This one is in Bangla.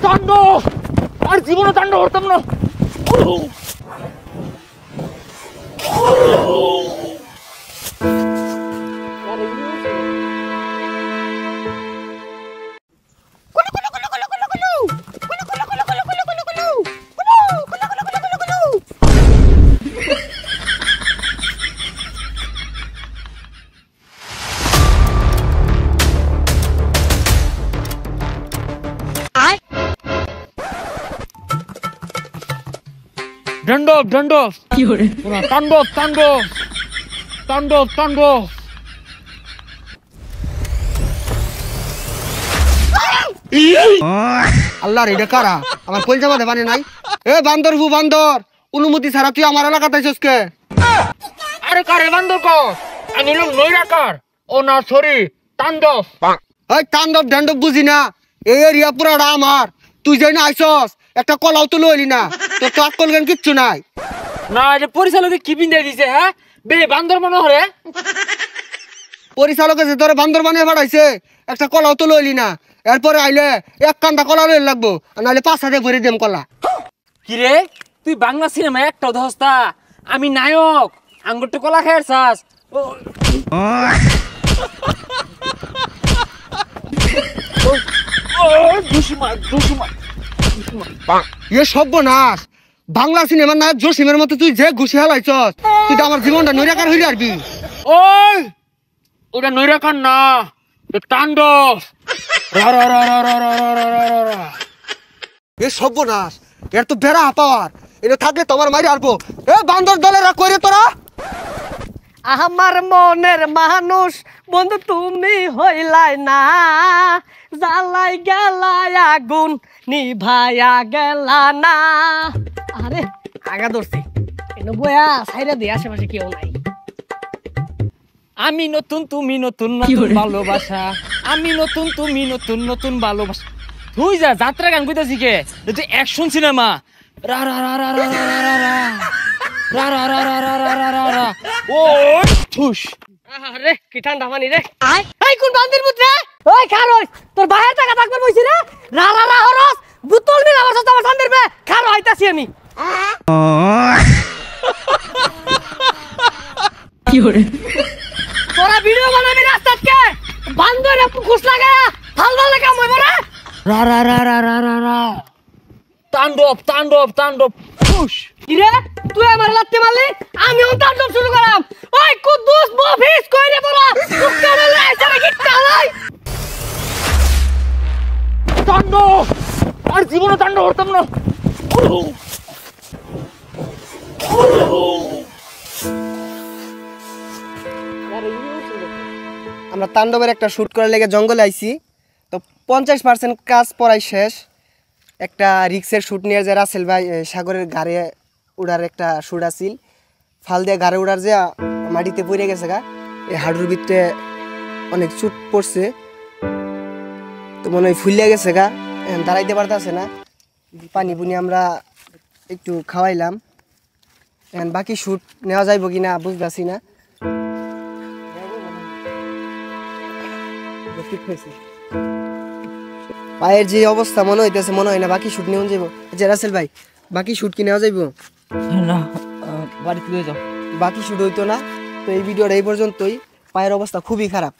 তাণ্ডব আর জীবনে তাণ্ডব করতাম না। তাণ্ডব তাণ্ডব কি করে তাণ্ডব তাণ্ডব তাণ্ডব তাণ্ডব আল্লাহ রে, এটা কারা? আমার কলজা মাঝে বানে নাই। এ বান্দর হু বান্দর, অনুমতি ছাড়া তুই আমার এলাকাতে আইছস কে? আরে কারে বান্দর কো? আমি হলাম নৈরাকার। ও না সরি, তাণ্ডব। এই তাণ্ডব ঢান্ডব বুঝি না, এই এরিয়া পুরাটা আমার। তুই যাই না আইছস, একটা কলাও তো লইলি না। তোর তো আক্কল জ্ঞান কিচ্ছু নাই। না এটা পরিচালকে কি পিন্দে দিছে? হ্যাঁ বে বান্দর মনে হরে। পরিচালক যে তোরে বান্দর বানিয়ে পাঠাইছে, একটা কলাও তো লইলি না। এরপরে আইলে এক কান্দা কলা লইলে লাগবো, নাহলে 5 ভরে দেম কলা। কি রে তুই বাংলা সিনেমা একটাও ধস্তা? আমি নায়ক, আঙ্গুরটা কলা খাইছাস। এ সর্বনাশ, বাংলা সিনেমার নায়ক জসিমের মতো তুই যে ঘুষি হালাইছস, তুই তো আমার জীবনটা নৈরাকার হইলে আরবি। ওই ওটা নৈরাকার না, তাণ্ডব। এ সর্বনাশ, এর তো বেড়া পাওয়ার। এটা থাকলে তোমার মারি আরবো। এ বান্দর দলেরা কইরে তোরা। আমার মনের মানুষ বন্ধু তুমি হইলাই না, জ্বালাই গেলাই আগুন নিভাইয়া গেলা না। আরে আগা ধরছি এনো বয়া সাইরা দিয়ে আশেপাশে কেউ নাই। আমি নতুন তুমি নতুন নতুন ভালোবাসা, আমি নতুন তুমি নতুন নতুন ভালোবাসা। তুই যা যাত্রা গান কইতাছি কে? তুই অ্যাকশন সিনেমা। রা রা রা রা রা রা রা রা রা রা রা রা রা রা রা রা রা। ও ঠুস। আরে কি ঠান্ডা পানি রে। এই কোন বান্দির পুত্র? ওই খারোস তোর বাহির টাকা থাকবে বইছি রে। রা রা রা হরস বোতল নিল আমার সাথে আমার বান্দির বে খারো আইতাছি আমি। কি করে তোরা ভিডিও বানাবি রাস্তাত কে? বান্দরে খুশ লাগা ভাল ভাল লাগা মই বড়। রা রা রা রা রা রা রা। তাণ্ডব তাণ্ডব তাণ্ডব ঠুস। কি রে তুই আমার লাত্তি মারলি, আমিও তাণ্ডব শুরু করাম। ওই কুদ্দুস মফিজ কই রে বড়? তুই লাইছ নাকি কালাই? তাণ্ডব আর জীবনে তাণ্ডব করতাম না। আমরা তাণ্ডবের একটা শুট করার লেগে জঙ্গলে আইছি, তো 50% কাজ পড়াই শেষ। একটা রিক্সের শুট নিয়ে যে রাসেল ভাই সাগরের গাড়ে উড়ার একটা শুট আসিল, ফাল দিয়ে গাড়ে উড়ার যে মাটিতে পড়ে গেছে গা, এই হাডুর ভিতরে অনেক চুট পড়ছে, তো মনে হয় ফুলিয়া গেছে গা, দাঁড়াইতে পারতেছে না। পানি পুনি আমরা একটু খাওয়াইলাম, এখন বাকি শুট নেওয়া যাইব কিনা বুঝতেছি না। পায়ের যে অবস্থা মনে হইতেছে, মনে হয় না বাকি শুট নেওয়া যাইব। আচ্ছা রাসেল ভাই, বাকি শুট কি নেওয়া যাইব? না বাড়িতে যাও। বাকি শুট হইতো না। তো এই ভিডিওটা এই পর্যন্তই। পায়ের অবস্থা খুবই খারাপ।